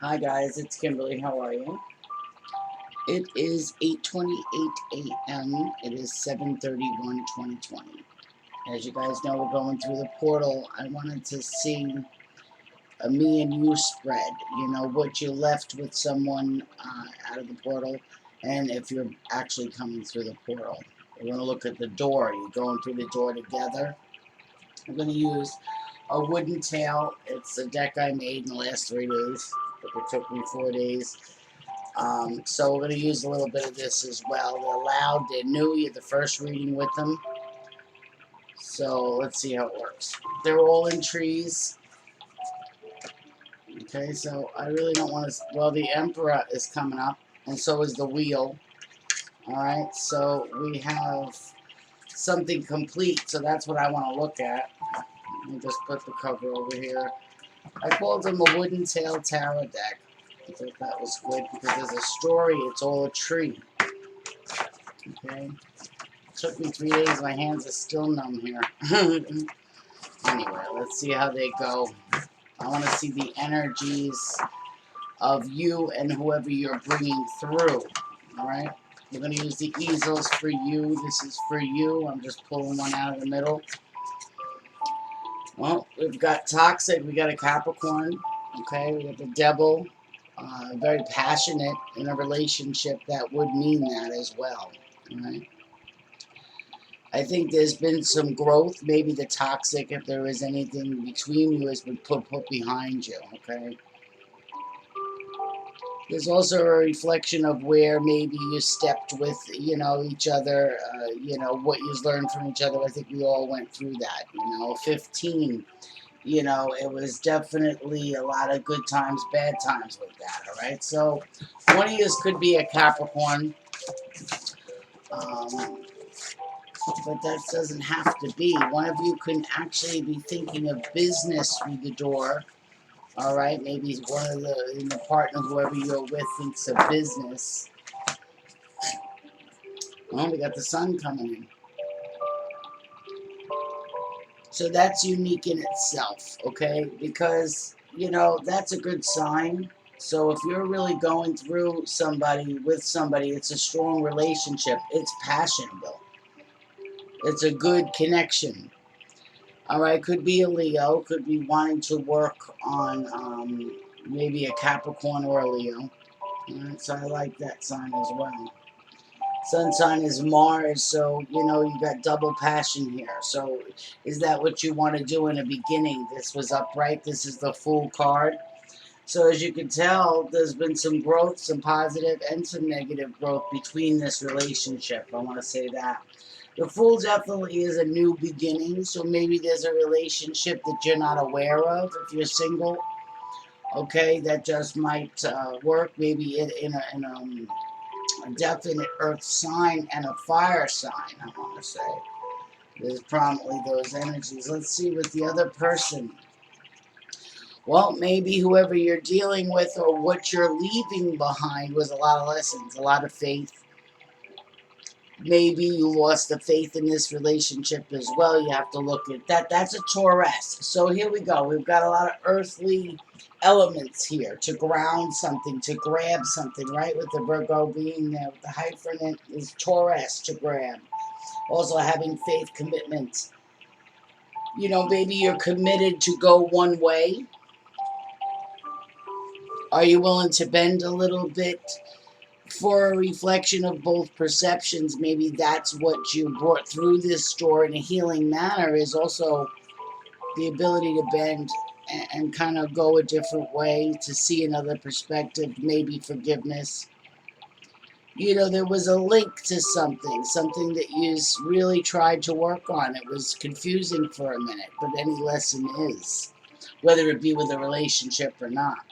Hi guys, it's Kimberly. How are you? It is 8:28 a.m. It is 7/31/2020. As you guys know, we're going through the portal. I wanted to see a me and you spread. You know, what you left with someone out of the portal, and if you're actually coming through the portal. We're going to look at the door. You're going through the door together. I'm going to use a wooden tail. It's a deck I made in the last 3 days, but it took me 4 days. So we're going to use a little bit of this as well. They're loud, they're new, you're the first reading with them. So let's see how it works. They're all in trees. Okay, so I really don't want to, well, the Emperor is coming up, and so is the Wheel. Alright, so we have something complete, so that's what I want to look at. Let me just put the cover over here. I called them a wooden tail tarot deck. I thought that was good because there's a story, it's all a tree. Okay. It took me 3 days, my hands are still numb here. Anyway, let's see how they go. I want to see the energies of you and whoever you're bringing through. Alright? We're going to use the easels for you. This is for you. I'm just pulling one out of the middle. Well, we've got Toxic. We got a Capricorn. Okay? We got the Devil. Very passionate in a relationship. That would mean that as well. Alright? I think there's been some growth. Maybe the Toxic, if there is anything between you, has been put behind you. Okay? There's also a reflection of where maybe you stepped with, you know, each other, you know, what you've learned from each other. I think we all went through that, you know. 15, you know, it was definitely a lot of good times, bad times with that, all right? So one of you could be a Capricorn, but that doesn't have to be. One of you can actually be thinking of business through the door. All right, maybe one of the partner, whoever you're with, thinks of business. Well, we got the sun coming in. So that's unique in itself, okay? Because, you know, that's a good sign. So if you're really going through somebody, with somebody, it's a strong relationship. It's passionate. It's a good connection. All right, could be a Leo, could be wanting to work on maybe a Capricorn or a Leo. All right, so I like that sign as well. Sun sign is Mars, so, you know, you got double passion here. So is that what you want to do in the beginning? This was upright. This is the Fool card. So as you can tell, there's been some growth, some positive and some negative growth between this relationship. I want to say that. The Fool definitely is a new beginning, so maybe there's a relationship that you're not aware of if you're single. Okay, that just might work maybe in a definite earth sign and a fire sign, I want to say. There's prominently those energies. Let's see with the other person. Well, maybe whoever you're dealing with or what you're leaving behind was a lot of lessons, a lot of faith. Maybe you lost the faith in this relationship as well. You have to look at that. That's a Taurus. So here we go. We've got a lot of earthly elements here to ground something, to grab something, right? With the Virgo being there, with the hyphen is Taurus, to grab. Also having faith, commitment. You know, maybe you're committed to go one way. Are you willing to bend a little bit? For a reflection of both perceptions, maybe that's what you brought through this door in a healing manner, is also the ability to bend and kind of go a different way, to see another perspective, maybe forgiveness. You know, there was a link to something that you really tried to work on. It was confusing for a minute, but any lesson is, whether it be with a relationship or not.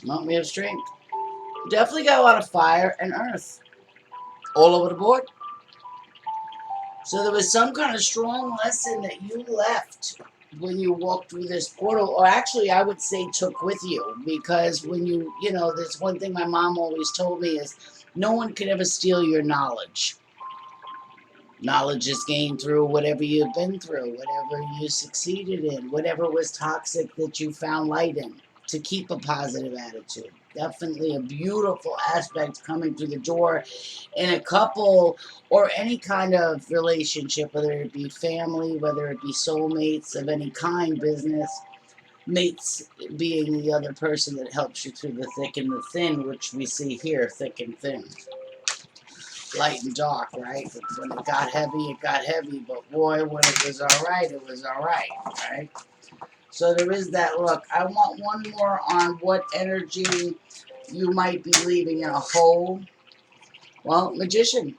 Well, we have strength. Definitely got a lot of fire and earth all over the board. So there was some kind of strong lesson that you left when you walked through this portal, or actually I would say took with you, because when you know, there's one thing my mom always told me is no one could ever steal your knowledge. Knowledge is gained through whatever you've been through, whatever you succeeded in, whatever was toxic that you found light in, to keep a positive attitude. Definitely a beautiful aspect coming through the door in a couple or any kind of relationship, whether it be family, whether it be soulmates of any kind, business, mates being the other person that helps you through the thick and the thin, which we see here, thick and thin. Light and dark, right? When it got heavy, but boy, when it was alright, right? So there is that look. I want one more on what energy you might be leaving in a hole. Well, Magician.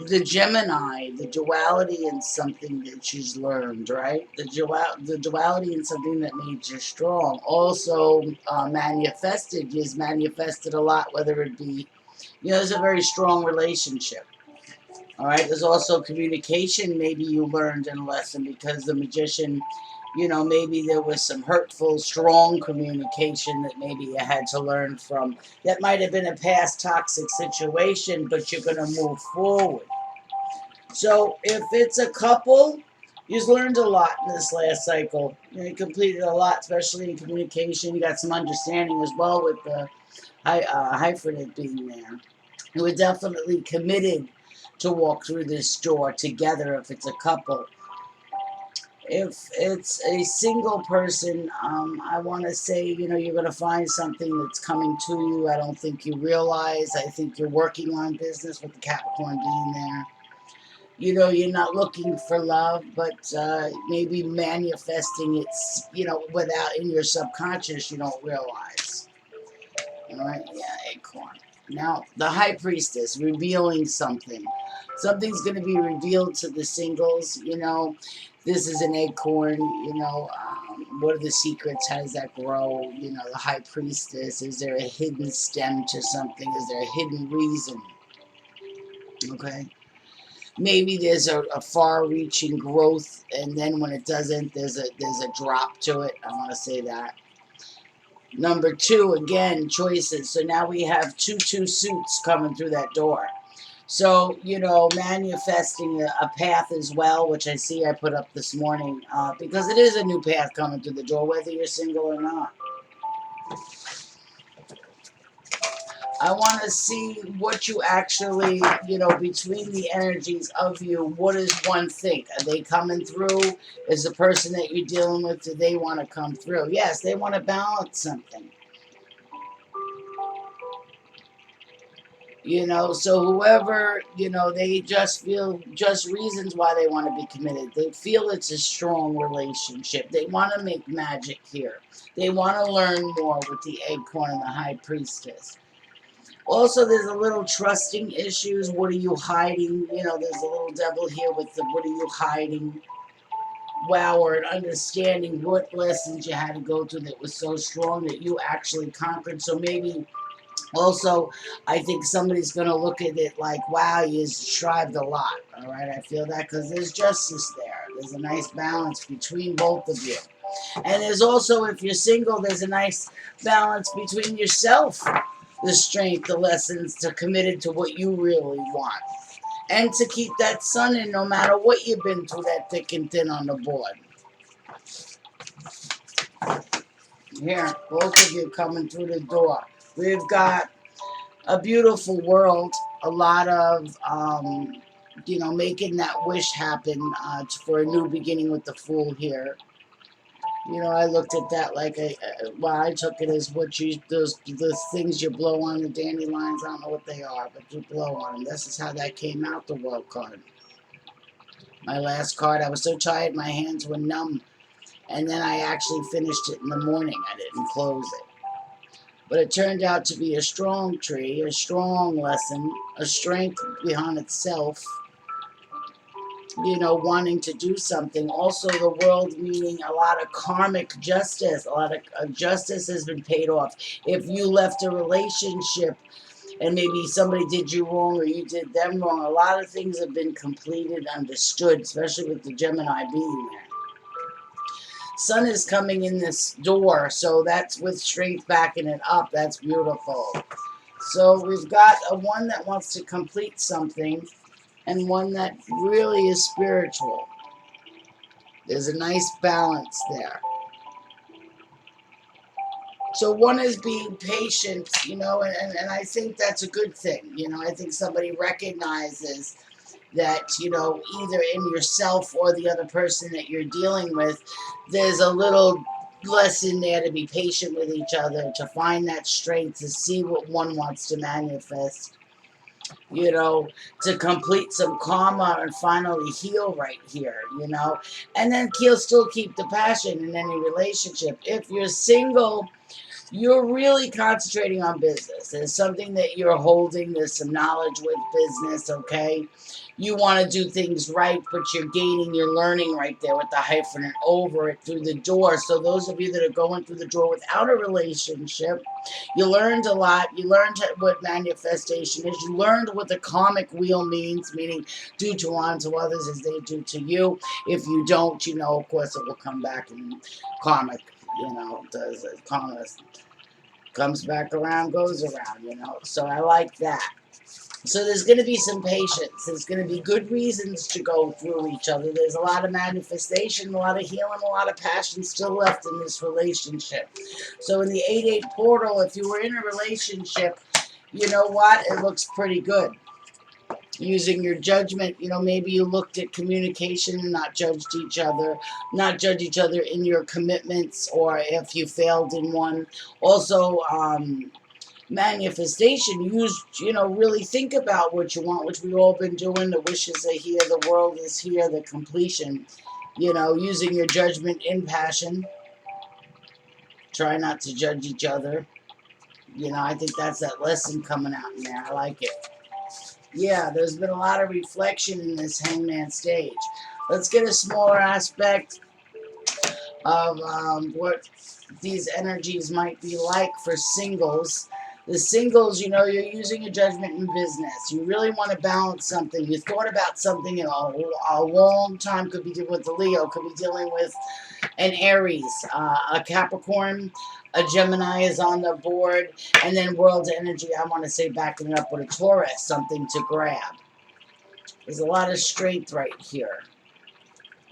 The Gemini, the duality in something that she's learned, right? The duality in something that made you strong. Also manifested. You've manifested a lot, whether it be, there's a very strong relationship. All right, there's also communication. Maybe you learned in a lesson because the Magician, maybe there was some hurtful, strong communication that maybe you had to learn from. That might have been a past toxic situation, but you're going to move forward. So if it's a couple, you've learned a lot in this last cycle. You completed a lot, especially in communication. You got some understanding as well with the hyphenate being there. You were definitely committed to walk through this door together if it's a couple. If it's a single person, I want to say, you're going to find something that's coming to you. I don't think you realize. I think you're working on business with the Capricorn being there. You're not looking for love, but maybe manifesting it, without in your subconscious, you don't realize. All right, yeah, acorn. Now, the High Priestess, revealing something. Something's going to be revealed to the singles, This is an acorn, what are the secrets? How does that grow? The High Priestess. Is there a hidden stem to something? Is there a hidden reason? Okay. Maybe there's a far-reaching growth, and then when it doesn't, there's a drop to it. I want to say that. Number 2, again, choices. So now we have two suits coming through that door. So, manifesting a path as well, which I see I put up this morning, because it is a new path coming through the door, whether you're single or not. I want to see what you actually, between the energies of you, what does one think? Are they coming through? Is the person that you're dealing with, do they want to come through? Yes, they want to balance something. So whoever, they just feel just reasons why they want to be committed. They feel it's a strong relationship. They want to make magic here. They want to learn more with the acorn and the High Priestess. Also, there's a little trusting issues. What are you hiding? There's a little devil here with the what are you hiding? Wow, or an understanding what lessons you had to go through that was so strong that you actually conquered. So maybe also, I think somebody's going to look at it like, wow, you strived a lot. All right, I feel that because there's justice there. There's a nice balance between both of you. And there's also, if you're single, there's a nice balance between yourself. The strength, the lessons, to committed to what you really want. And to keep that sun in no matter what you've been through, that thick and thin on the board. Here, both of you coming through the door. We've got a beautiful world, a lot of, making that wish happen for a new beginning with the Fool here. I looked at that like I took it as those things you blow on the dandelions. I don't know what they are, but you blow on them. This is how that came out, the World card. My last card, I was so tired, my hands were numb. And then I actually finished it in the morning. I didn't close it. But it turned out to be a strong tree, a strong lesson, a strength behind itself. Wanting to do something. Also, the world meaning a lot of karmic justice. A lot of justice has been paid off. If you left a relationship and maybe somebody did you wrong or you did them wrong, a lot of things have been completed, understood, especially with the Gemini being there. Sun is coming in this door, so that's with strength backing it up. That's beautiful. So we've got a one that wants to complete something. and one that really is spiritual. There's a nice balance there. So one is being patient, you know, and I think that's a good thing. You know, I think somebody recognizes that, you know, either in yourself or the other person that you're dealing with, there's a little lesson there to be patient with each other, to find that strength, to see what one wants to manifest, you know, to complete some karma and finally heal right here, you know, and then he'll still keep the passion in any relationship. If you're single, you're really concentrating on business. There's something that you're holding. There's some knowledge with business, okay? You want to do things right, but you're learning right there with the hyphen and over it through the door. So those of you that are going through the door without a relationship, you learned a lot. You learned what manifestation is. You learned what the karmic wheel means, meaning do to unto others as they do to you. If you don't, you know, of course, it will come back in karmic, you know, does it. Karma comes back around, goes around, you know. So I like that. So there's going to be some patience. There's going to be good reasons to go through each other. There's a lot of manifestation, a lot of healing, a lot of passion still left in this relationship. So in the 8-8 portal, if you were in a relationship, you know what? It looks pretty good. Using your judgment, you know, maybe you looked at communication and not judged each other, not judge each other in your commitments or if you failed in one. Also, manifestation, you know, really think about what you want, which we've all been doing. The wishes are here, the world is here, the completion, you know, using your judgment in passion. Try not to judge each other. You know, I think that's that lesson coming out in there. I like it. Yeah, there's been a lot of reflection in this hangman stage. Let's get a smaller aspect of what these energies might be like for singles. The singles, you know, you're using your judgment in business. You really want to balance something. You thought about something in a long time. Could be dealing with the Leo, could be dealing with an Aries, a Capricorn, a Gemini is on the board, and then world energy, I want to say backing it up with a Taurus, something to grab. There's a lot of strength right here.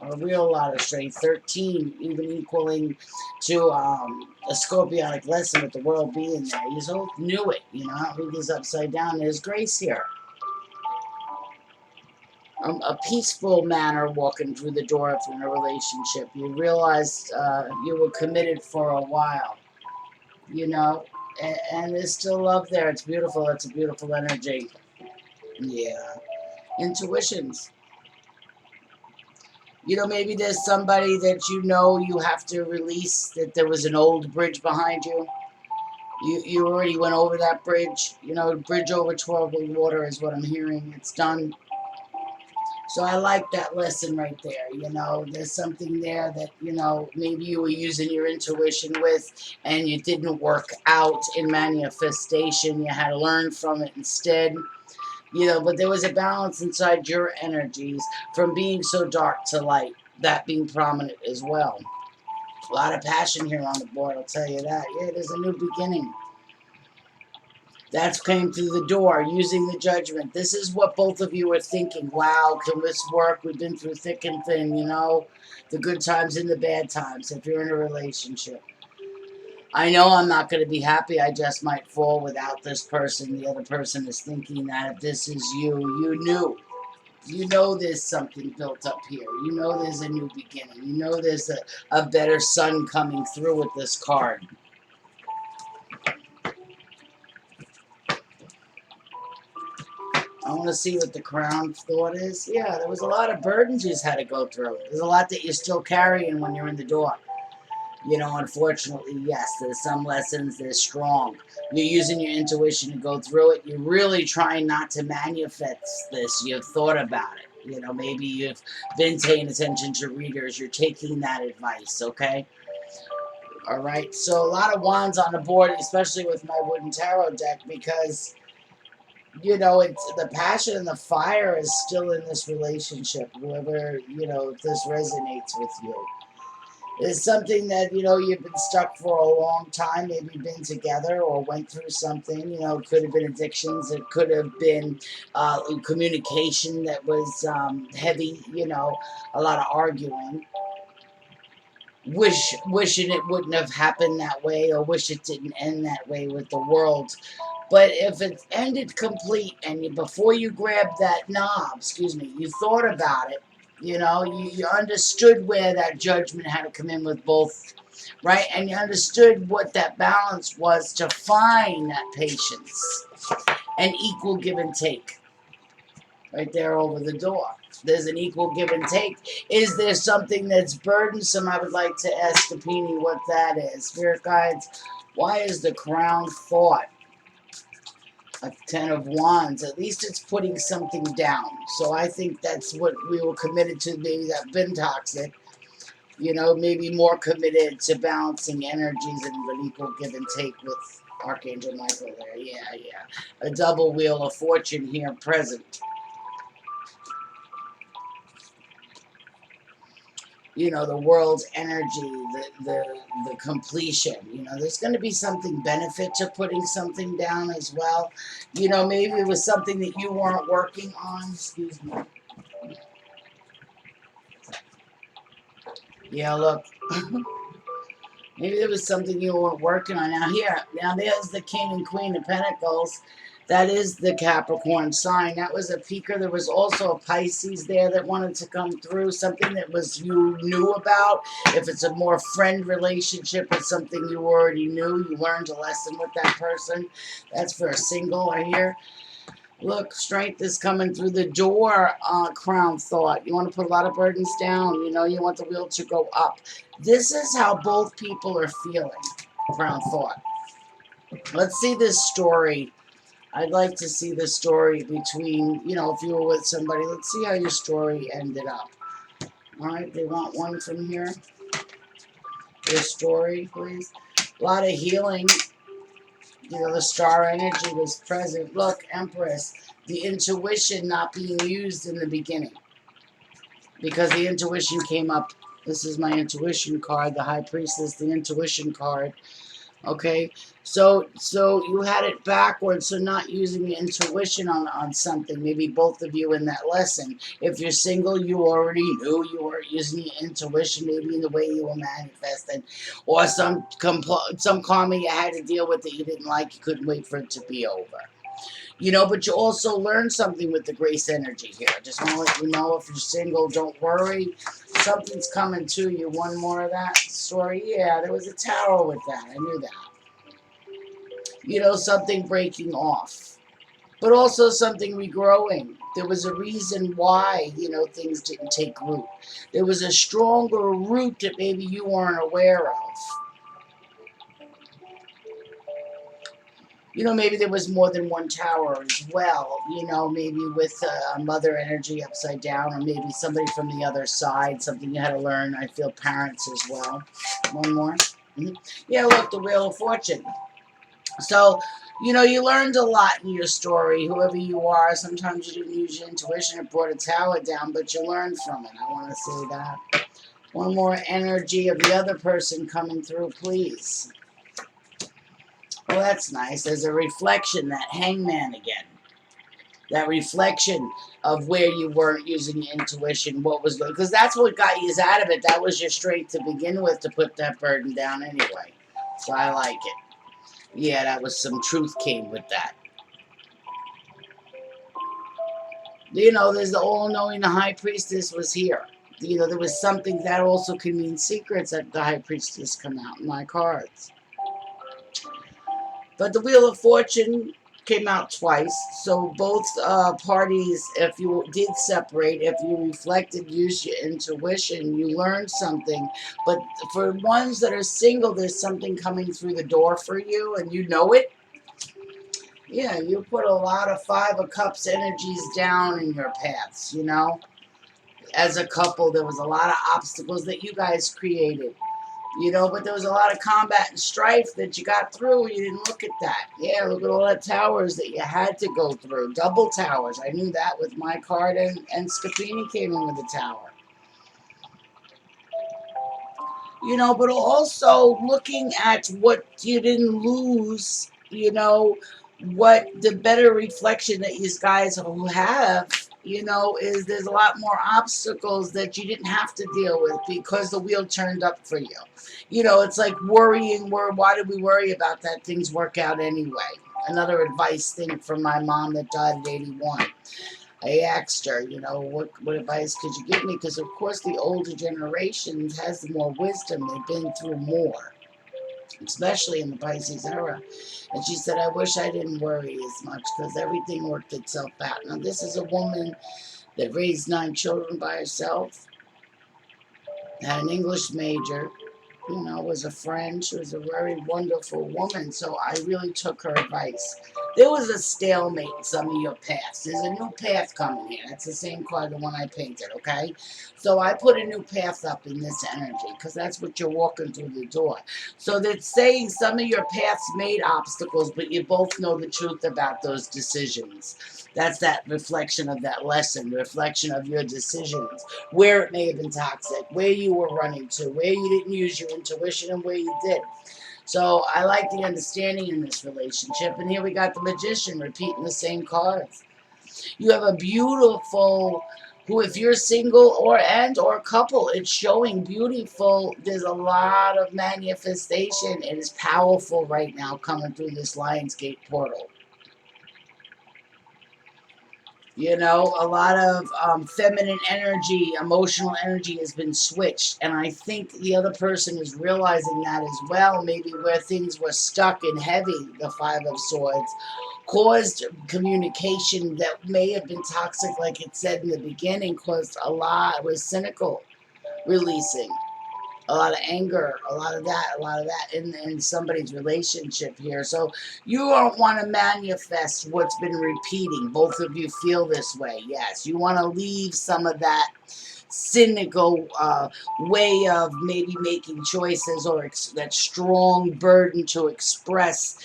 A real lot of strength. 13, even equaling to a scorpionic lesson with the world being there. You both knew it, you know. I don't read this upside down. There's grace here. A peaceful manner walking through the door if you're in a relationship. You realized you were committed for a while, you know, and there's still love there. It's beautiful. It's a beautiful energy. Yeah. Intuitions. You know, maybe there's somebody that you know you have to release, that there was an old bridge behind you. You already went over that bridge. You know, bridge over troubled water is what I'm hearing. It's done. So I like that lesson right there. You know, there's something there that, you know, maybe you were using your intuition with and you didn't work out in manifestation. You had to learn from it instead. You know, but there was a balance inside your energies from being so dark to light, that being prominent as well. A lot of passion here on the board, I'll tell you that. Yeah, there's a new beginning. That's came through the door, using the judgment. This is what both of you are thinking. Wow, can this work? We've been through thick and thin, you know, the good times and the bad times if you're in a relationship. I know I'm not going to be happy. I just might fall without this person. The other person is thinking that if this is you, you knew. You know there's something built up here. You know there's a new beginning. You know there's a better sun coming through with this card. I want to see what the crown thought is. Yeah, there was a lot of burdens you just had to go through. There's a lot that you're still carrying when you're in the door. You know, unfortunately, yes, there's some lessons that are strong. You're using your intuition to go through it. You're really trying not to manifest this. You've thought about it. You know, maybe you've been paying attention to readers. You're taking that advice, okay? All right, so a lot of wands on the board, especially with my wooden tarot deck, because you know, it's the passion and the fire is still in this relationship. Whoever, you know, if this resonates with you, It's something that, you know, you've been stuck for a long time, maybe been together or went through something, you know, it could have been addictions, it could have been communication that was heavy, you know, a lot of arguing. Wishing it wouldn't have happened that way, or wish it didn't end that way with the world. But if it ended complete and before you grabbed that knob, excuse me, you thought about it, you know, you understood where that judgment had to come in with both, right? And you understood what that balance was to find that patience and equal give and take right there over the door. There's an equal give and take. Is there something that's burdensome? I would like to ask Capini what that is. Spirit guides, why is the crown thought a 10 of wands? At least it's putting something down. So I think that's what we were committed to, maybe that been toxic. You know, maybe more committed to balancing energies and an equal give and take with Archangel Michael there. Yeah, yeah. A double wheel of fortune here present. You know, the world's energy, the completion. You know, there's going to be something benefit to putting something down as well. You know, maybe it was something that you weren't working on. Excuse me. Yeah, look. Maybe there was something you weren't working on. Now there's the King and Queen of Pentacles. That is the Capricorn sign. That was a peaker. There was also a Pisces there that wanted to come through. Something that was you knew about. If it's a more friend relationship, it's something you already knew. You learned a lesson with that person. That's for a single, I hear. Look, strength is coming through the door, crown thought. You want to put a lot of burdens down. You know, you want the wheel to go up. This is how both people are feeling, crown thought. Let's see this story. I'd like to see the story between, you know, if you were with somebody. Let's see how your story ended up. All right, they want one from here. Your story, please. A lot of healing. You know, the star energy was present. Look, Empress, the intuition not being used in the beginning. Because the intuition came up. This is my intuition card, the High Priestess, the intuition card. Okay, so you had it backwards, so not using the intuition on something. Maybe both of you in that lesson. If you're single, you already knew you were using the intuition, maybe in the way you were manifesting, or some karma you had to deal with that you didn't like. You couldn't wait for it to be over. You know, but you also learned something with the grace energy here. I just want to let you know, if you're single, don't worry. Something's coming to you. One more of that story. Yeah, there was a tower with that. I knew that. You know, something breaking off. But also something regrowing. There was a reason why, you know, things didn't take root. There was a stronger root that maybe you weren't aware of. You know, maybe there was more than one tower as well, you know, maybe with mother energy upside down, or maybe somebody from the other side, something you had to learn. I feel parents as well. One more. Yeah, look, the Wheel of Fortune. So, you know, you learned a lot in your story, whoever you are. Sometimes you didn't use your intuition, it brought a tower down, but you learned from it. I want to say that. One more energy of the other person coming through, please. Well, that's nice. There's a reflection, that hangman again. That reflection of where you weren't using your intuition, what was good. Because that's what got you out of it. That was your strength to begin with, to put that burden down anyway. So I like it. Yeah, that was some truth came with that. You know, there's the all-knowing, the High Priestess was here. You know, there was something that also can mean secrets that the High Priestess come out in my cards. But the Wheel of Fortune came out twice. So both parties, if you did separate, if you reflected, used your intuition, you learned something. But for ones that are single, there's something coming through the door for you, and you know it. Yeah, you put a lot of Five of Cups energies down in your paths, you know. As a couple, there was a lot of obstacles that you guys created. You know, but there was a lot of combat and strife that you got through. You didn't look at that. Yeah, look at all the towers that you had to go through. Double towers. I knew that with my card, and Scapini came in with a tower. you know, but also looking at what you didn't lose, you know, what the better reflection that you guys who have, you know, is there's a lot more obstacles that you didn't have to deal with because the wheel turned up for you. You know, it's like worrying, why did we worry about that? Things work out anyway. Another advice thing from my mom that died at 81. I asked her, you know, what advice could you give me? Because, of course, the older generations has more wisdom. They've been through more, especially in the Pisces era. And she said, I wish I didn't worry as much because everything worked itself out. Now, this is a woman that raised 9 children by herself, had an English major, you know, was a friend. She was a very wonderful woman, so I really took her advice. There was a stalemate in some of your paths. There's a new path coming here. That's the same card, the one I painted, okay? So I put a new path up in this energy because that's what you're walking through the door. So that's saying some of your paths made obstacles, but you both know the truth about those decisions. That's that reflection of that lesson, reflection of your decisions, where it may have been toxic, where you were running to, where you didn't use your intuition, and where you did. So I like the understanding in this relationship. And here we got the Magician repeating the same cards. You have a beautiful, who if you're single or couple, it's showing beautiful. There's a lot of manifestation. It is powerful right now coming through this Lionsgate portal. You know, a lot of feminine energy, emotional energy has been switched. And I think the other person is realizing that as well. Maybe where things were stuck and heavy, the Five of Swords, caused communication that may have been toxic, like it said in the beginning, caused a lot, was cynical, releasing. A lot of anger, a lot of that in somebody's relationship here. So you don't want to manifest what's been repeating. Both of you feel this way. Yes, you want to leave some of that cynical way of maybe making choices or that strong burden to express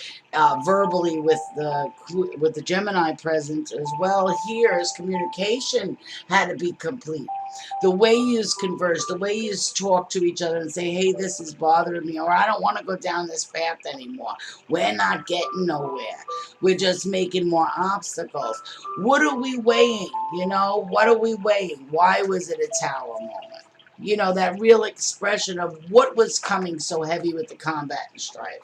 verbally with the Gemini present as well. Here is communication had to be complete. The way you converse, the way you talk to each other and say, hey, this is bothering me, or I don't want to go down this path anymore. We're not getting nowhere. We're just making more obstacles. What are we weighing? You know, what are we weighing? Why was it a tower moment? You know, that real expression of what was coming so heavy with the combat and strife.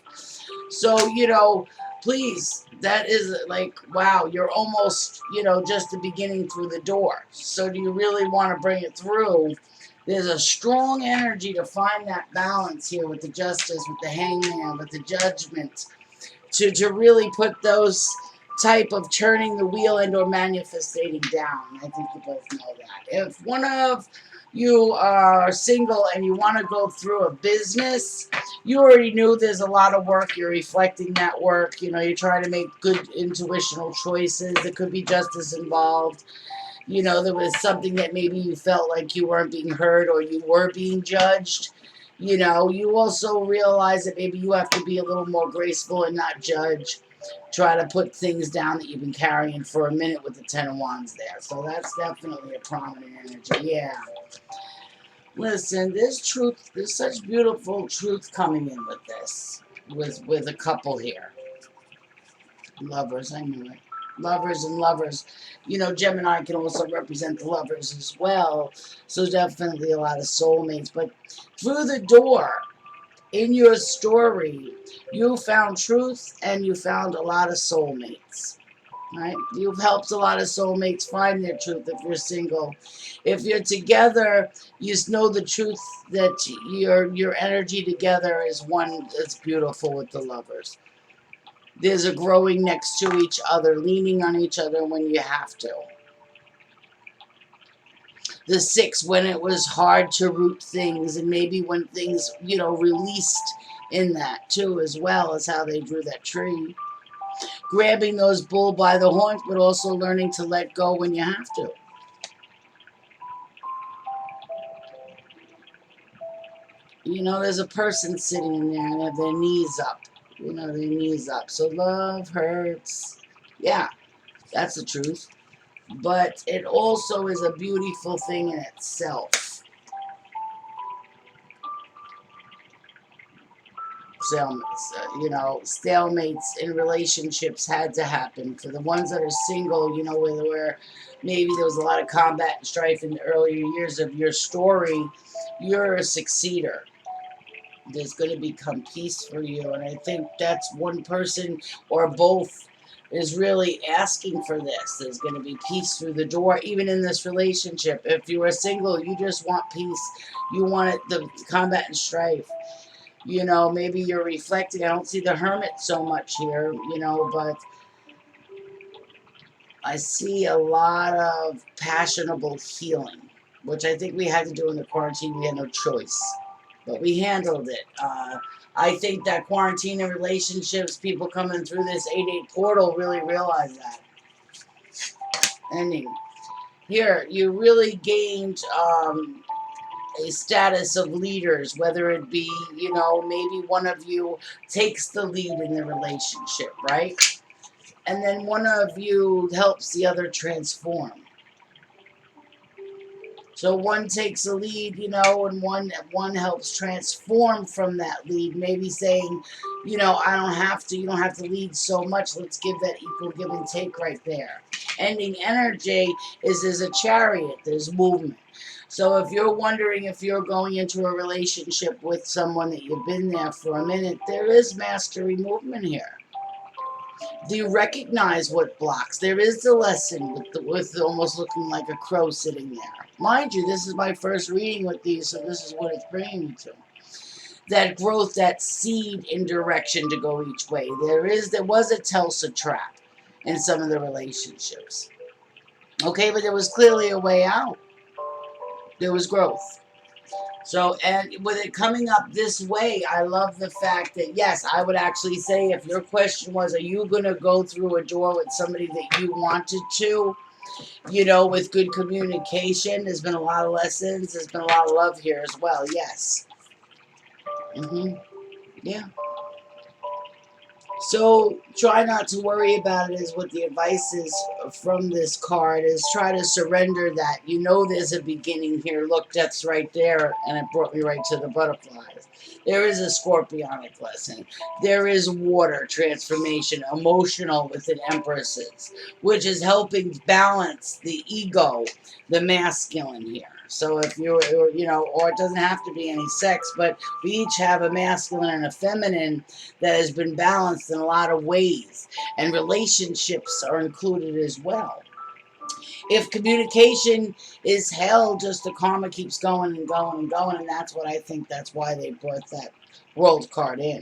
So, you know, please, that is like, wow, you're almost, you know, just the beginning through the door. So do you really want to bring it through? There's a strong energy to find that balance here with the Justice, with the Hangman, with the Judgment, to really put those type of turning the wheel and or manifesting down. I think you both know that. If one of you are single and you want to go through a business, you already knew there's a lot of work. You're reflecting that work. You know, you're trying to make good intuitional choices. There could be justice involved. You know, there was something that maybe you felt like you weren't being heard or you were being judged. You know, you also realize that maybe you have to be a little more graceful and not judge. Try to put things down that you've been carrying for a minute with the Ten of Wands there. So that's definitely a prominent energy. Yeah. Listen, there's such beautiful truth coming in with this, with a couple here. Lovers, I knew it. Lovers and lovers. You know, Gemini can also represent the lovers as well. So definitely a lot of soulmates. But through the door, in your story, you found truth and you found a lot of soulmates. Right? You've helped a lot of soulmates find their truth if you're single. If you're together, you know the truth that your energy together is one that's beautiful with the lovers. There's a growing next to each other, leaning on each other when you have to. The 6, when it was hard to root things, and maybe when things, you know, released in that too, as well as how they drew that tree. Grabbing those bull by the horns, but also learning to let go when you have to. You know, there's a person sitting in there and they have their knees up. You know, their knees up. So love hurts. Yeah, that's the truth. But it also is a beautiful thing in itself. you know, stalemates in relationships had to happen. For the ones that are single, you know, where maybe there was a lot of combat and strife in the earlier years of your story, you're a succeeder. There's going to become peace for you. And I think that's one person or both is really asking for this. There's going to be peace through the door, even in this relationship. If you are single, you just want peace. You want it, the combat and strife. You know, maybe you're reflecting. I don't see the hermit so much here, you know, but I see a lot of passionable healing, which I think we had to do in the quarantine. We had no choice, but we handled it. I think that quarantine and relationships, people coming through this 8-8 portal really realize that. Ending. Here, you really gained a status of leaders, whether it be, you know, maybe one of you takes the lead in the relationship, right? And then one of you helps the other transform. So one takes the lead, you know, and one helps transform from that lead. Maybe saying, you know, I don't have to, you don't have to lead so much. Let's give that equal give and take right there. Ending energy is there's a chariot, there's movement. So if you're wondering if you're going into a relationship with someone that you've been there for a minute, there is mastery movement here. Do you recognize what blocks? There is the lesson with almost looking like a crow sitting there. Mind you, this is my first reading with these, so this is what it's bringing me to. That growth, that seed in direction to go each way. There was a Tulsa trap in some of the relationships. Okay, but there was clearly a way out. There was growth. So, and with it coming up this way, I love the fact that, yes, I would actually say if your question was, are you going to go through a door with somebody that you wanted to, you know, with good communication? There's been a lot of lessons. There's been a lot of love here as well. Yes. Yeah. So try not to worry about it is what the advice is from this card is try to surrender that. You know there's a beginning here. Look, that's right there. And it brought me right to the butterflies. There is a scorpionic lesson. There is water transformation, emotional within empresses, which is helping balance the ego, the masculine here. So if you're, you know, or it doesn't have to be any sex, but we each have a masculine and a feminine that has been balanced in a lot of ways, and relationships are included as well. If communication is hell, just the karma keeps going and going and going, and that's what I think, that's why they brought that world card in.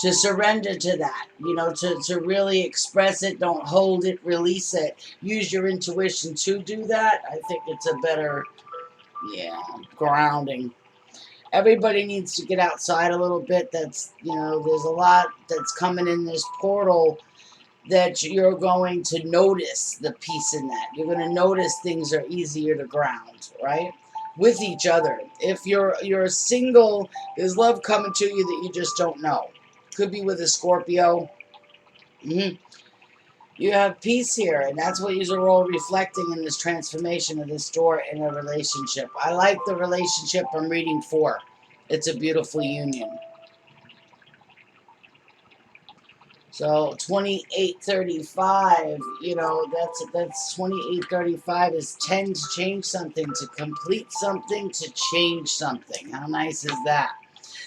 To surrender to that, you know, to really express it, don't hold it, release it, use your intuition to do that. I think it's a better, yeah, grounding. Everybody needs to get outside a little bit. That's, you know, there's a lot that's coming in this portal that you're going to notice the peace in that. You're going to notice things are easier to ground, right? With each other. If you're single, there's love coming to you that you just don't know. Could be with a Scorpio. You have peace here, and that's what you're all reflecting in this transformation of this door in a relationship. I like the relationship I'm reading for. It's a beautiful union. So 2835, you know, that's 2835 is 10 to change something, to complete something, to change something. How nice is that?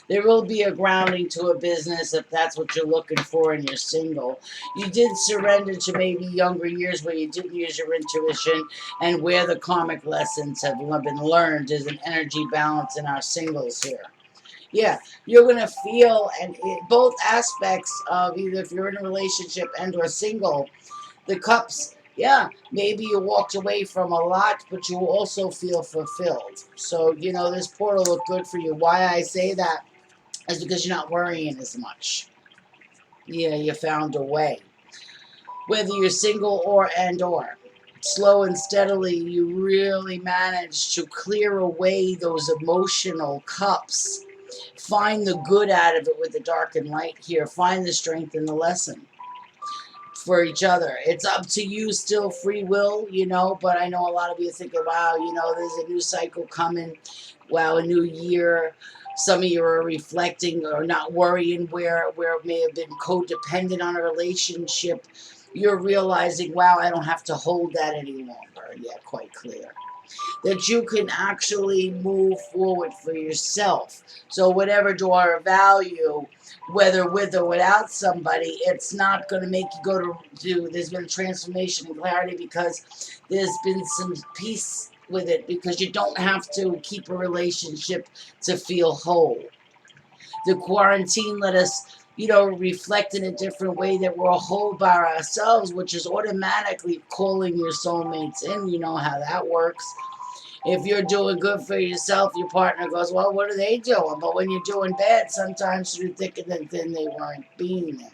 There will be a grounding to a business if that's what you're looking for and you're single. You did surrender to maybe younger years where you didn't use your intuition, and where the karmic lessons have been learned is an energy balance in our singles here. Yeah, you're going to feel, and both aspects of either if you're in a relationship and or single, the cups, yeah, maybe you walked away from a lot, but you also feel fulfilled. So, you know, this portal looked good for you. Why I say that is because you're not worrying as much. Yeah, you found a way. Whether you're single or slow and steadily, you really manage to clear away those emotional cups. Find the good out of it with the dark and light here. Find the strength in the lesson for each other. It's up to you, still free will, you know, but I know a lot of you are thinking, wow, you know, there's a new cycle coming. wow, a new year. Some of you are reflecting or not worrying where it may have been codependent on a relationship. You're realizing, wow, I don't have to hold that any longer. Yeah, quite clear. That you can actually move forward for yourself. So whatever door of value, whether with or without somebody, it's not going to make you go to there's been a transformation and clarity because there's been some peace with it, because you don't have to keep a relationship to feel whole. The quarantine let us, reflect in a different way that we're whole by ourselves, which is automatically calling your soulmates in. You know how that works. If you're doing good for yourself, your partner goes, well, what are they doing? But when you're doing bad, sometimes through thick and thin, they weren't being there.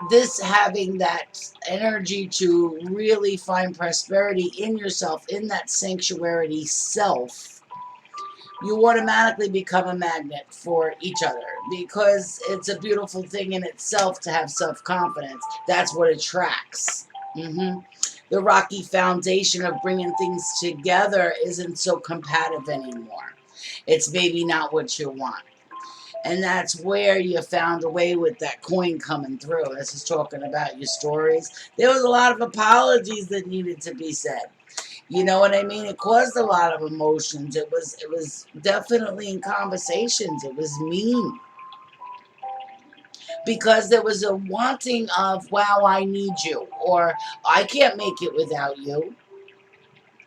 This having that energy to really find prosperity in yourself, in that sanctuary self, you automatically become a magnet for each other, because it's a beautiful thing in itself to have self-confidence. That's what attracts. The rocky foundation of bringing things together isn't so compatible anymore. It's maybe not what you want. And that's where you found a way with that coin coming through. This is talking about your stories. There was a lot of apologies that needed to be said. You know what I mean? It caused a lot of emotions. It was definitely in conversations. It was mean. Because there was a wanting of, wow, I need you. Or, I can't make it without you.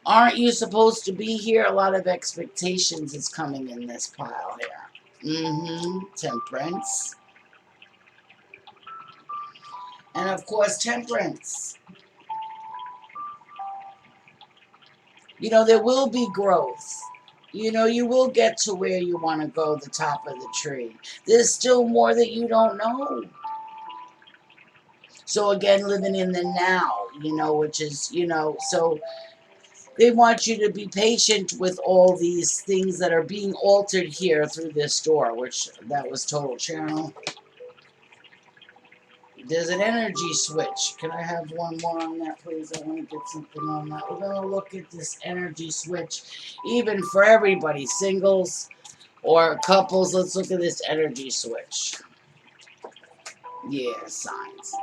Aren't you supposed to be here? A lot of expectations is coming in this pile here. Temperance. And of course, temperance. There will be growth. You will get to where you want to go, the top of the tree. There's still more that you don't know. So again, living in the now, which is, so they want you to be patient with all these things that are being altered here through this door, which that was total channel. There's an energy switch. Can I have one more on that, please? I want to get something on that. We're going to look at this energy switch, even for everybody, singles or couples. Let's look at this energy switch. Yeah, signs.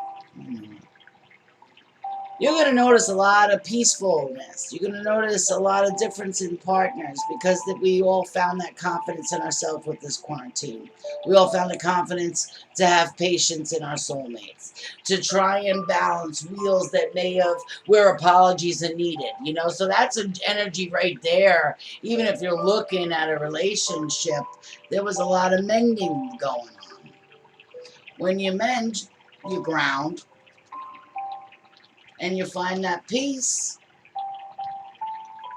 You're going to notice a lot of peacefulness. You're going to notice a lot of difference in partners, because we all found that confidence in ourselves with this quarantine. We all found the confidence to have patience in our soulmates, to try and balance wheels that may have, where apologies are needed, So that's an energy right there. Even if you're looking at a relationship, there was a lot of mending going on. When you mend, you ground. And you find that peace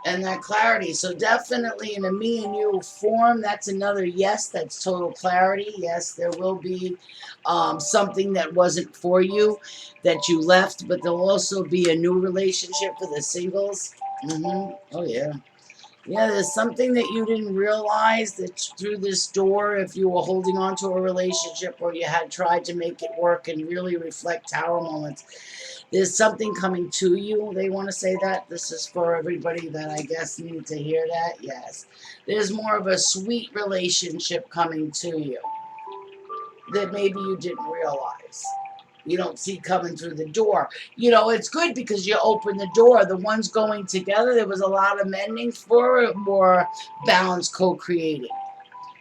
and that clarity. So definitely in a me and you form, that's another yes, that's total clarity. Yes, there will be something that wasn't for you that you left, but there'll also be a new relationship for the singles. Oh, yeah. Yeah, there's something that you didn't realize that through this door, if you were holding on to a relationship or you had tried to make it work and really reflect tower moments, there's something coming to you. They want to say that. This is for everybody that I guess need to hear that. Yes. There's more of a sweet relationship coming to you that maybe you didn't realize. You don't see coming through the door. It's good because you open the door. The ones going together, there was a lot of mending for more balance co-creating.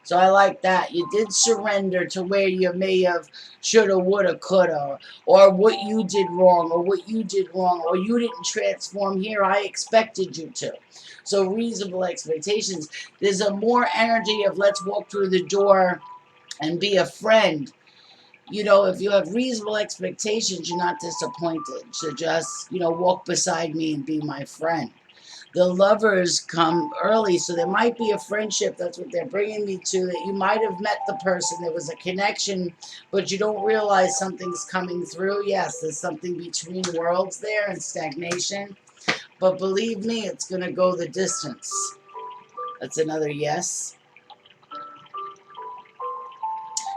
So I like that. You did surrender to where you may have shoulda, woulda, coulda, or what you did wrong, or what you did wrong, or you didn't transform here. I expected you to. So reasonable expectations. There's a more energy of let's walk through the door and be a friend. If you have reasonable expectations, you're not disappointed. So just, walk beside me and be my friend. The lovers come early, so there might be a friendship. That's what they're bringing me to, that you might have met the person. There was a connection, but you don't realize something's coming through. Yes, there's something between worlds there and stagnation. But believe me, it's going to go the distance. That's another yes.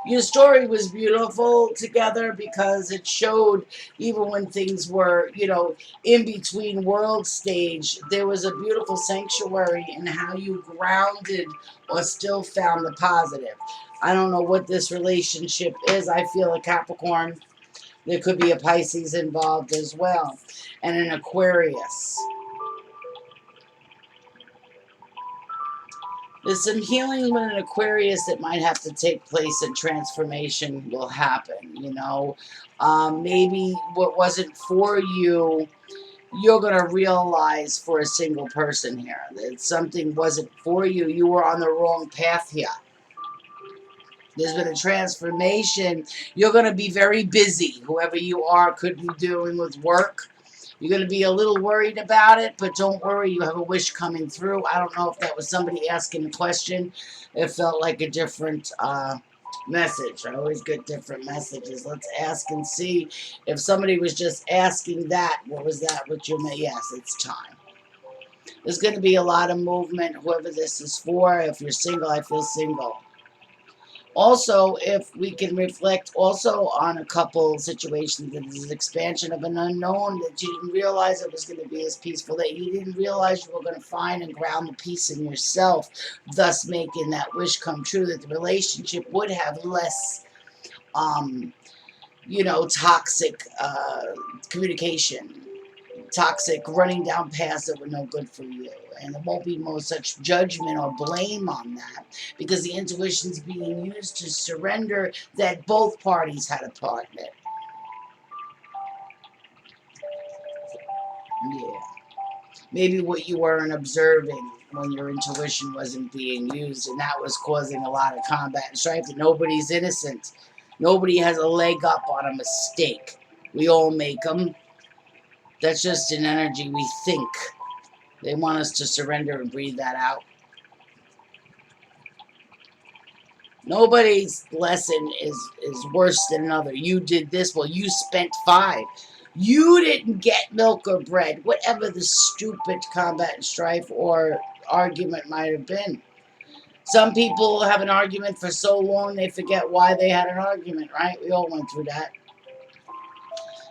Your story was beautiful together because it showed, even when things were, you know, in between world stage, there was a beautiful sanctuary in how you grounded or still found the positive. I don't know what this relationship is. I feel a Capricorn. There could be a Pisces involved as well, and an Aquarius. There's some healing with an Aquarius that might have to take place, and transformation will happen, you know. Maybe what wasn't for you, you're going to realize for a single person here. That something wasn't for you. You were on the wrong path here. There's been a transformation. You're going to be very busy. Whoever you are could be doing with work. You're going to be a little worried about it, but don't worry. You have a wish coming through. I don't know if that was somebody asking a question. It felt like a different message. I always get different messages. Let's ask and see. If somebody was just asking that, what was that? What you meant? Yes, it's time. There's going to be a lot of movement, whoever this is for. If you're single, I feel single. Also, if we can reflect also on a couple situations, that there's an expansion of an unknown, that you didn't realize it was going to be as peaceful, that you didn't realize you were going to find and ground the peace in yourself, thus making that wish come true, that the relationship would have less, you know, toxic communication, toxic running down paths that were no good for you. And there won't be more such judgment or blame on that, because the intuition's being used to surrender that both parties had a part in it. Yeah. Maybe what you weren't observing when your intuition wasn't being used, and that was causing a lot of combat and strife. That nobody's innocent. Nobody has a leg up on a mistake. We all make them. That's just an energy we think. They want us to surrender and breathe that out. Nobody's lesson is worse than another. You did this, well, you spent 5. You didn't get milk or bread. Whatever the stupid combat and strife or argument might have been. Some people have an argument for so long they forget why they had an argument, right? We all went through that.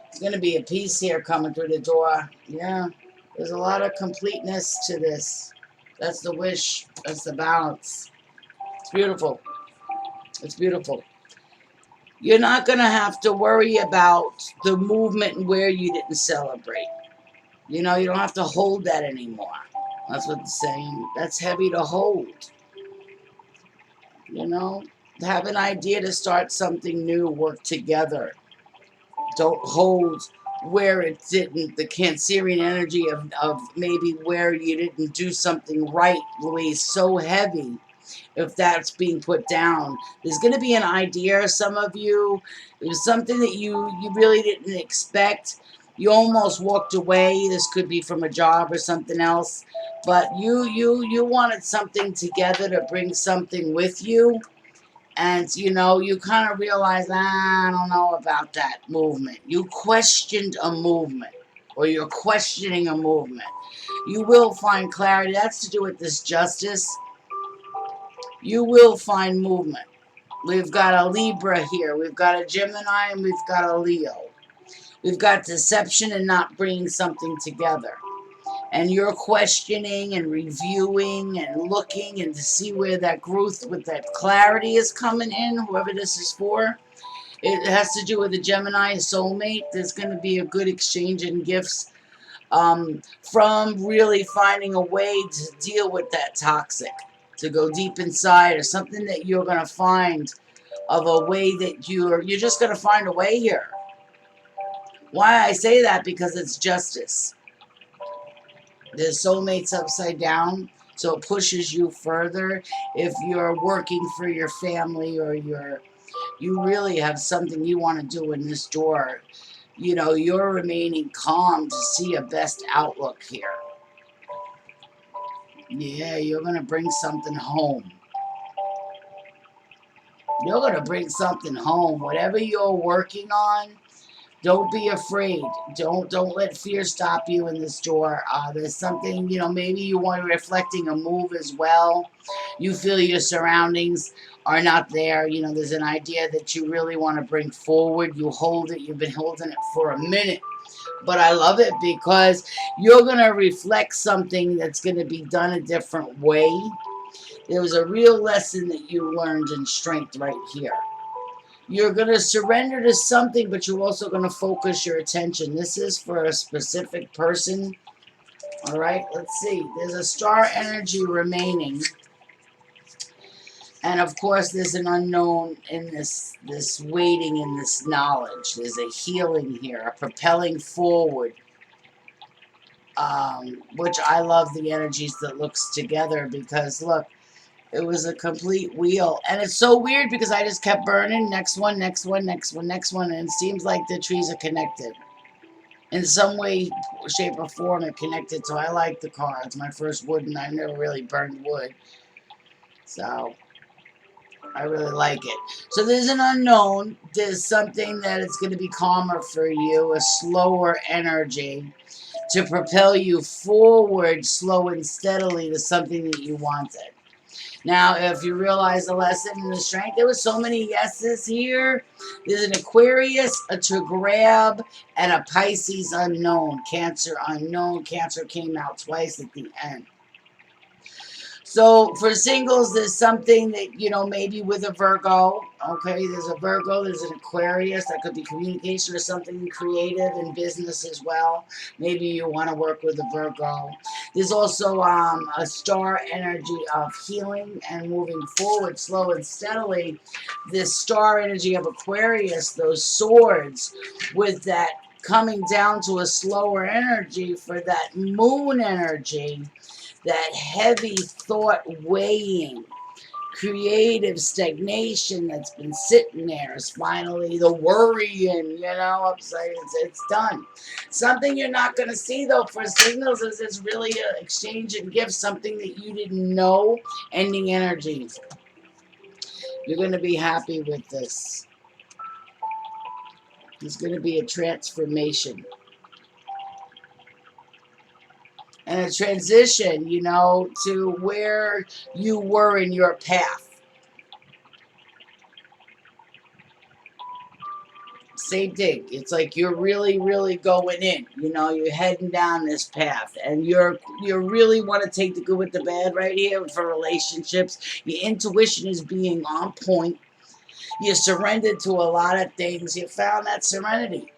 There's going to be a peace here coming through the door. Yeah, there's a lot of completeness to this. That's the wish. That's the balance. It's beautiful. It's beautiful. You're not going to have to worry about the movement and where you didn't celebrate. You know, you don't have to hold that anymore. That's what it's saying. That's heavy to hold. You know, have an idea to start something new, work together. Don't hold where it didn't, the Cancerian energy of maybe where you didn't do something right weighs so heavy. If that's being put down, there's going to be an idea. Some of you, it was something that you really didn't expect. You almost walked away. This could be from a job or something else, but you wanted something together to bring something with you. And, you know, you kind of realize, I don't know about that movement. You questioned a movement, or you're questioning a movement. You will find clarity. That's to do with this justice. You will find movement. We've got a Libra here. We've got a Gemini, and we've got a Leo. We've got deception and not bringing something together. And you're questioning and reviewing and looking and to see where that growth with that clarity is coming in, whoever this is for. It has to do with the Gemini soulmate. There's going to be a good exchange in gifts from really finding a way to deal with that toxic, to go deep inside, or something that you're going to find of a way that you're just going to find a way here. Why I say that? Because it's justice. The soulmate's upside down, so it pushes you further. If you're working for your family, or you really have something you want to do in this door, you know, you're remaining calm to see a best outlook here. Yeah, you're going to bring something home. You're going to bring something home. Whatever you're working on, Don't be afraid. Don't let fear stop you in this door. There's something, maybe you want to reflecting a move as well. You feel your surroundings are not there. There's an idea that you really want to bring forward. You hold it. You've been holding it for a minute. But I love it because you're going to reflect something that's going to be done a different way. There was a real lesson that you learned in strength right here. You're going to surrender to something, but you're also going to focus your attention. This is for a specific person. All right, let's see. There's a star energy remaining. And of course, there's an unknown in this waiting, in this knowledge. There's a healing here, a propelling forward. Which I love the energies that looks together because, look, it was a complete wheel. And it's so weird because I just kept burning. Next one, next one, next one, next one. And it seems like the trees are connected. In some way, shape, or form, they're connected. So I like the car. It's my first wood, and I've never really burned wood. So I really like it. So there's an unknown. There's something that it's going to be calmer for you, a slower energy to propel you forward slow and steadily to something that you wanted. Now, if you realize the lesson in the strength, there were so many yeses here. There's an Aquarius, a to grab, and a Pisces unknown. Cancer unknown. Cancer came out twice at the end. So for singles, there's something that, maybe with a Virgo, okay, there's a Virgo, there's an Aquarius, that could be communication or something creative in business as well. Maybe you want to work with a Virgo. There's also a star energy of healing and moving forward slow and steadily. This star energy of Aquarius, those swords with that coming down to a slower energy for that moon energy. That heavy thought weighing, creative stagnation that's been sitting there is finally the worrying, upside. It's done. Something you're not going to see, though, for signals is it's really an exchange and gift, something that you didn't know, ending energies. You're going to be happy with this. There's going to be a transformation. And a transition, to where you were in your path. Same thing. It's like you're really, really going in. You're heading down this path, and you really want to take the good with the bad right here for relationships. Your intuition is being on point. You surrendered to a lot of things. You found that serenity.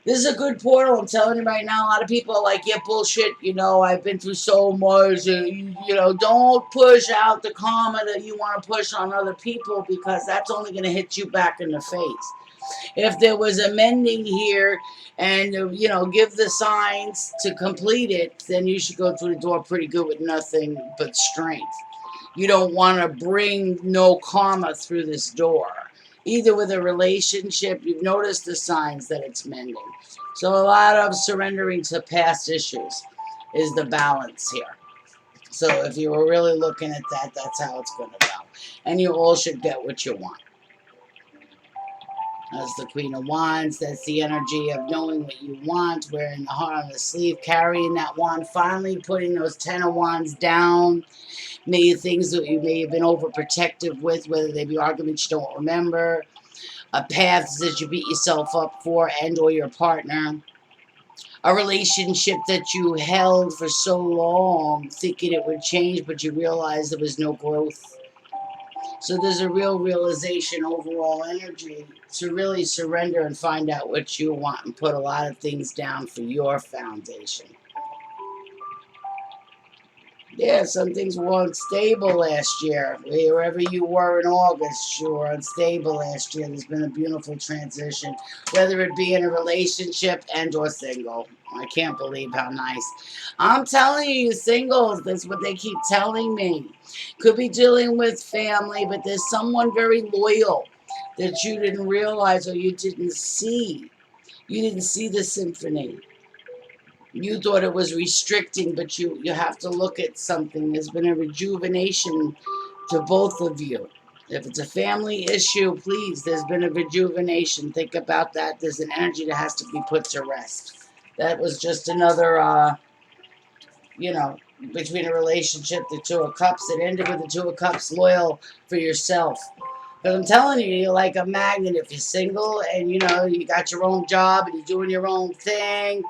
This is a good portal. I'm telling you right now, a lot of people are like, yeah, bullshit. I've been through so much. Don't push out the karma that you want to push on other people because that's only going to hit you back in the face. If there was a mending here and, give the signs to complete it, then you should go through the door pretty good with nothing but strength. You don't want to bring no karma through this door. Either with a relationship, you've noticed the signs that it's mending. So a lot of surrendering to past issues is the balance here. So if you were really looking at that, that's how it's going to go. And you all should get what you want. That's the Queen of Wands. That's the energy of knowing what you want, wearing the heart on the sleeve, carrying that wand, finally putting those 10 of Wands down. Maybe things that you may have been overprotective with, whether they be arguments you don't remember, paths that you beat yourself up for and or your partner, a relationship that you held for so long thinking it would change, but you realized there was no growth. So there's a real realization, overall energy, to really surrender and find out what you want and put a lot of things down for your foundation. Yeah, some things were unstable last year. Wherever you were in August, you were unstable last year. There's been a beautiful transition, whether it be in a relationship and or single. I can't believe how nice. I'm telling you, singles, that's what they keep telling me. Could be dealing with family, but there's someone very loyal that you didn't realize or you didn't see. You didn't see the symphony. You thought it was restricting, but you have to look at something. There's been a rejuvenation to both of you. If it's a family issue, please, there's been a rejuvenation. Think about that. There's an energy that has to be put to rest. That was just another, you know, between a relationship, the Two of Cups. It ended with the Two of Cups, loyal for yourself. Because I'm telling you, you're like a magnet if you're single and, you know, you got your own job and you're doing your own thing,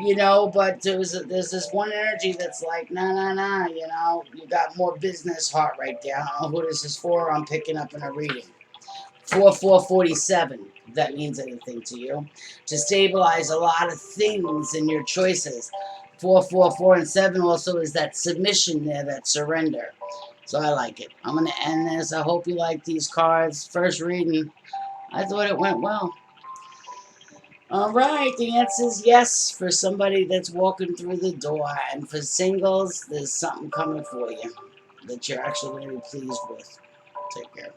you know, but there's this one energy that's like, nah, nah, nah, you know, you got more business heart right there. I don't know who this is for. I'm picking up in a reading. 4447, if that means anything to you. To stabilize a lot of things in your choices. 444 and 7 also is that submission there, that surrender. So I like it. I'm going to end this. I hope you like these cards. First reading, I thought it went well. All right, the answer is yes for somebody that's walking through the door. And for singles, there's something coming for you that you're actually going to be pleased with. Take care.